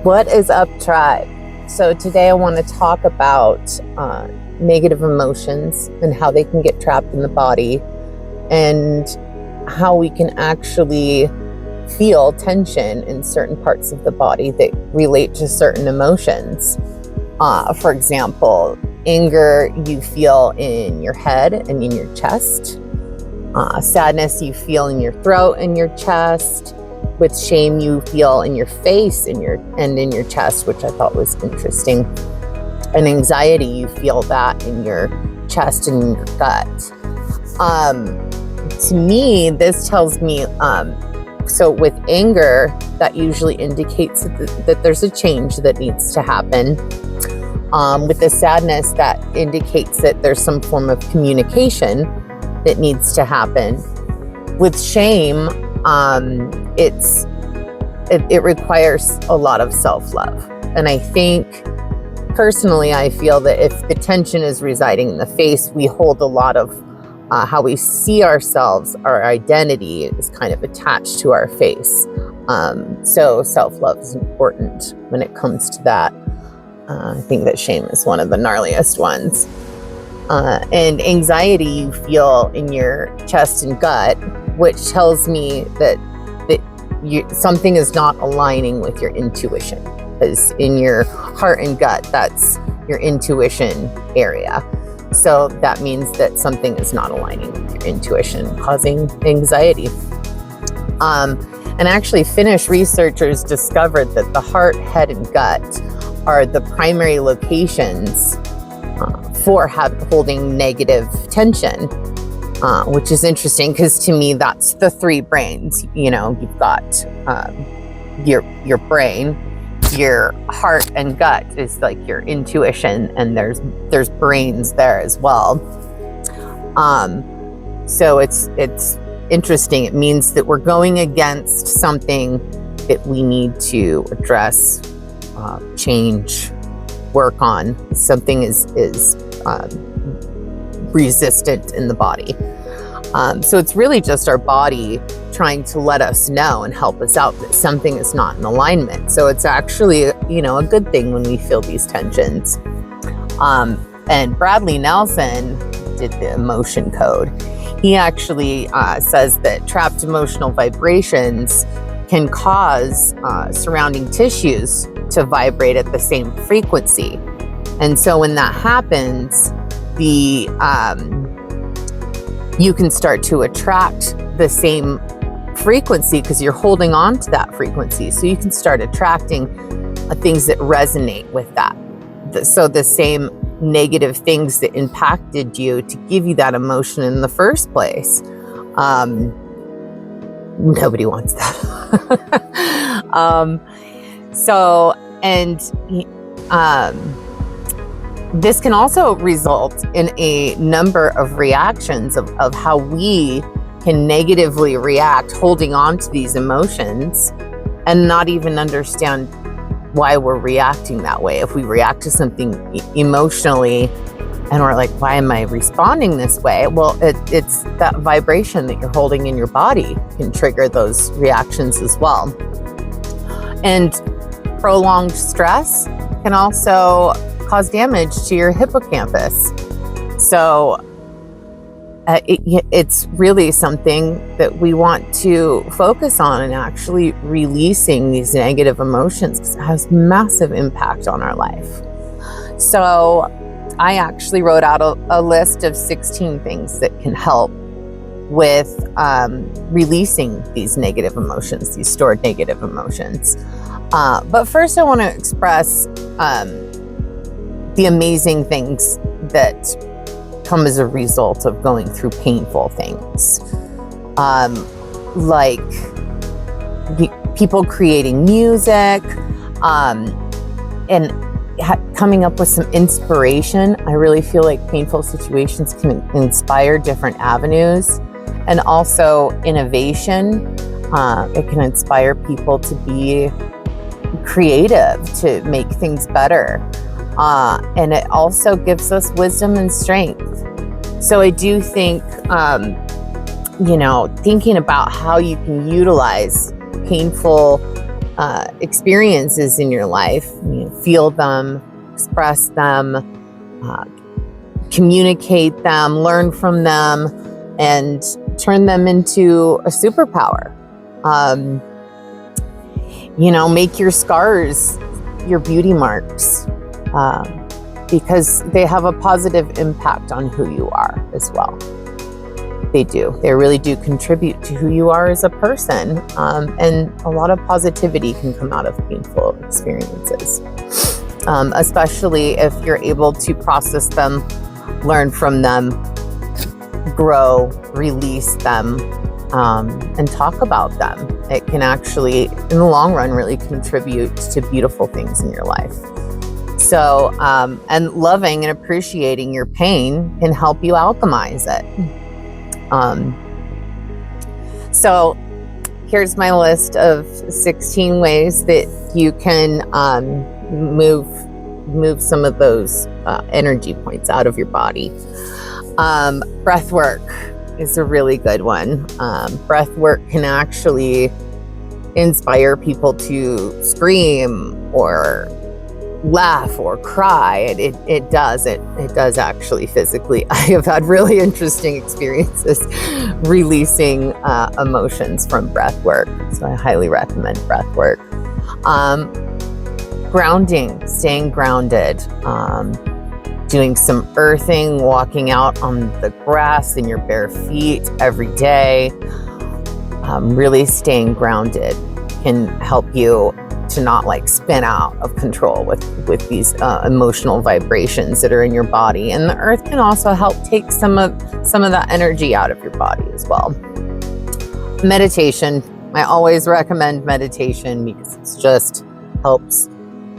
What is up, tribe? So today I want to talk about negative emotions and how they can get trapped in the body, and how we can actually feel tension in certain parts of the body that relate to certain emotions. For example, anger you feel in your head and in your chest. Sadness you feel in your throat and your chest. With shame you feel in your face and in your chest, which I thought was interesting. And anxiety you feel that in your chest and in your gut. To me, this tells me, so with anger, that usually indicates that there's a change that needs to happen. With the sadness, that indicates that there's some form of communication that needs to happen. With shame, it requires a lot of self-love. And I think, personally, I feel that if the tension is residing in the face, we hold a lot of how we see ourselves, our identity is kind of attached to our face. So self-love is important when it comes to that. I think that shame is one of the gnarliest ones. And anxiety you feel in your chest and gut, which tells me that something is not aligning with your intuition. Because in your heart and gut, that's your intuition area. So that means that something is not aligning with your intuition, causing anxiety. And actually, Finnish researchers discovered that the heart, head, and gut are the primary locations for holding negative tension, which is interesting because to me, that's the three brains. You know, you've got your brain, your heart and gut is like your intuition, and there's brains there as well. So it's interesting. It means that we're going against something that we need to address, change, work on. Something is resistant in the body. So it's really just our body trying to let us know and help us out that something is not in alignment. So it's actually, a good thing when we feel these tensions. And Bradley Nelson did the emotion code. He actually says that trapped emotional vibrations can cause surrounding tissues to vibrate at the same frequency. And so when that happens, you can start to attract the same frequency because you're holding on to that frequency. So you can start attracting things that resonate with that. So the same negative things that impacted you to give you that emotion in the first place. Nobody wants that. This can also result in a number of reactions of how we can negatively react, holding on to these emotions and not even understand why we're reacting that way. If we react to something emotionally and we're like, why am I responding this way? Well, it's that vibration that you're holding in your body can trigger those reactions as well. And prolonged stress can also cause damage to your hippocampus. So it's really something that we want to focus on, and actually releasing these negative emotions, because it has massive impact on our life. So I actually wrote out a list of 16 things that can help with releasing these negative emotions, these stored negative emotions. But first I want to express the amazing things that come as a result of going through painful things. Like people creating music, and coming up with some inspiration. I really feel like painful situations can inspire different avenues, and also innovation. It can inspire people to be creative, to make things better. And it also gives us wisdom and strength. So I do think, thinking about how you can utilize painful experiences in your life, feel them, express them, communicate them, learn from them, and turn them into a superpower. Make your scars your beauty marks, because they have a positive impact on who you are as well. They do. They really do contribute to who you are as a person. And a lot of positivity can come out of painful experiences, especially if you're able to process them, learn from them, grow, release them, and talk about them. It can actually, in the long run, really contribute to beautiful things in your life. So, and loving and appreciating your pain can help you alchemize it. So here's my list of 16 ways that you can move some of those energy points out of your body. Breath work is a really good one. Breath work can actually inspire people to scream or laugh or cry. It does actually physically. I have had really interesting experiences releasing emotions from breath work. So I highly recommend breath work. Grounding, staying grounded, doing some earthing, walking out on the grass in your bare feet every day. Really staying grounded can help you to not spin out of control with these emotional vibrations that are in your body. And the earth can also help take some of that energy out of your body as well. Meditation. I always recommend meditation because it just helps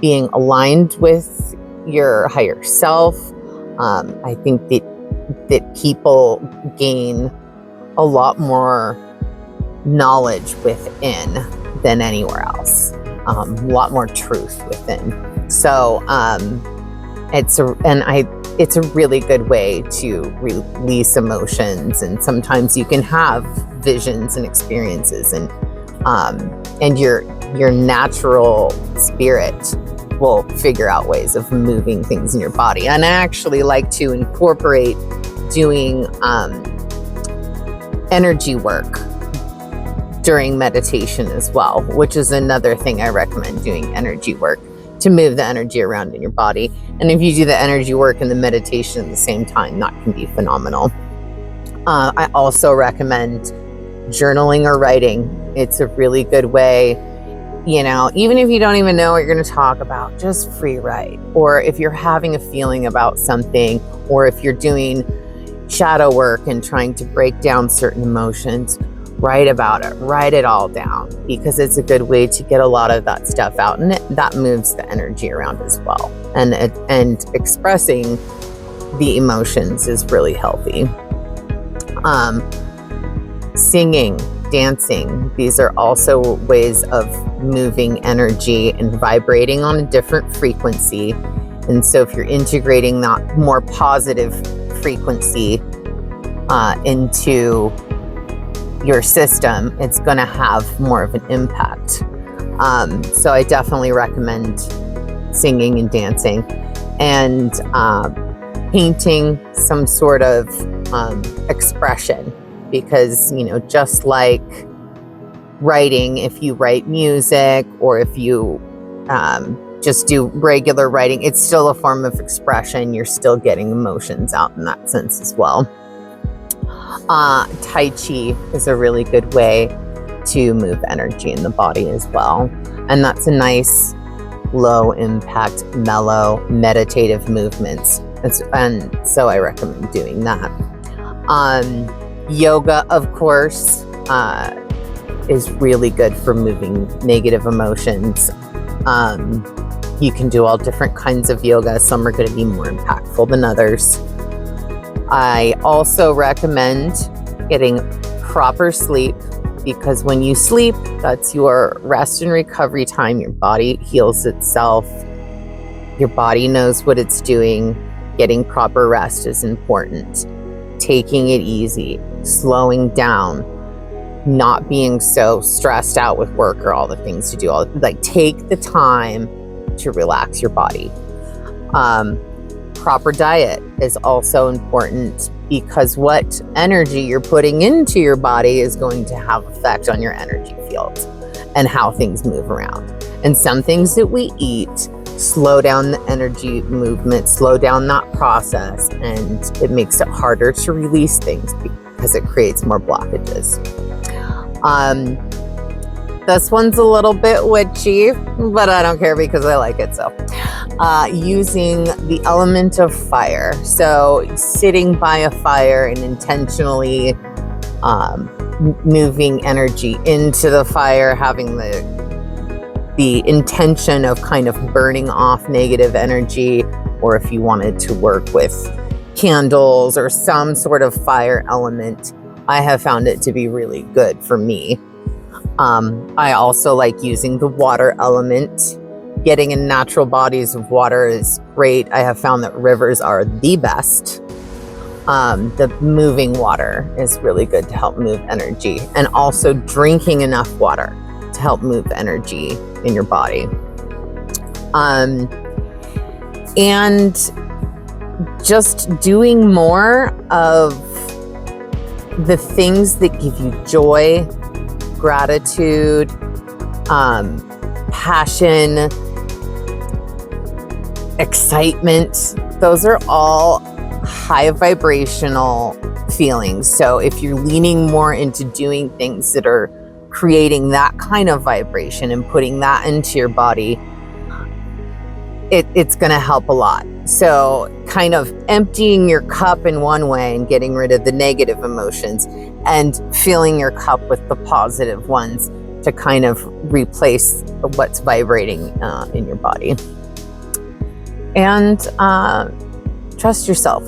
being aligned with your higher self. I think that people gain a lot more knowledge within than anywhere else. A lot more truth within. So it's a really good way to release emotions, and sometimes you can have visions and experiences, and your natural spirit will figure out ways of moving things in your body. And I actually like to incorporate doing energy work during meditation as well, which is another thing I recommend, doing energy work to move the energy around in your body. And if you do the energy work and the meditation at the same time, that can be phenomenal. I also recommend journaling or writing. It's a really good way, even if you don't even know what you're going to talk about, just free write. Or if you're having a feeling about something, or if you're doing shadow work and trying to break down certain emotions, write about it, write it all down, because it's a good way to get a lot of that stuff out, and that moves the energy around as well. And expressing the emotions is really healthy. Singing, dancing, these are also ways of moving energy and vibrating on a different frequency. And so if you're integrating that more positive frequency into your system, it's going to have more of an impact. So I definitely recommend singing and dancing, and painting some sort of expression, because just like writing, if you write music or if you just do regular writing, it's still a form of expression. You're still getting emotions out in that sense as well. Tai Chi is a really good way to move energy in the body as well. And that's a nice, low impact, mellow, meditative movements. And so I recommend doing that. Yoga, of course, is really good for moving negative emotions. You can do all different kinds of yoga. Some are going to be more impactful than others. I also recommend getting proper sleep, because when you sleep, that's your rest and recovery time. Your body heals itself. Your body knows what it's doing. Getting proper rest is important. Taking it easy, slowing down, not being so stressed out with work or all the things to do. Like, take the time to relax your body. Proper diet is also important, because what energy you're putting into your body is going to have effect on your energy field and how things move around. And some things that we eat slow down the energy movement, slow down that process, and it makes it harder to release things because it creates more blockages. This one's a little bit witchy, but I don't care because I like it. So using the element of fire. So sitting by a fire and intentionally moving energy into the fire, having the intention of kind of burning off negative energy, or if you wanted to work with candles or some sort of fire element, I have found it to be really good for me. I also like using the water element. Getting in natural bodies of water is great. I have found that rivers are the best. The moving water is really good to help move energy, and also drinking enough water to help move energy in your body. And just doing more of the things that give you joy, gratitude, passion, excitement. Those are all high vibrational feelings. So if you're leaning more into doing things that are creating that kind of vibration and putting that into your body, it's going to help a lot. So kind of emptying your cup in one way and getting rid of the negative emotions, and filling your cup with the positive ones to kind of replace what's vibrating in your body. And trust yourself.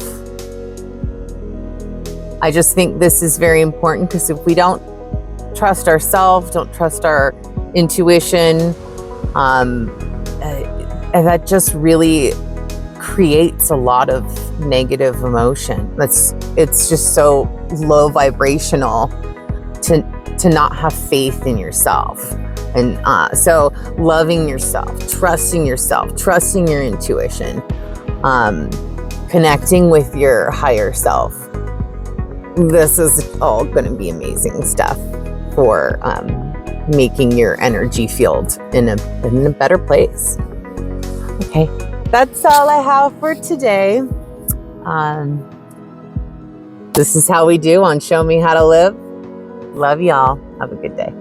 I just think this is very important, because if we don't trust ourselves, don't trust our intuition, that just really creates a lot of negative emotion. It's just so low vibrational to not have faith in yourself. And so loving yourself, trusting your intuition, connecting with your higher self. This is all going to be amazing stuff for making your energy field in a better place. Okay, that's all I have for today. This is how we do on Show Me How to Live. Love y'all. Have a good day.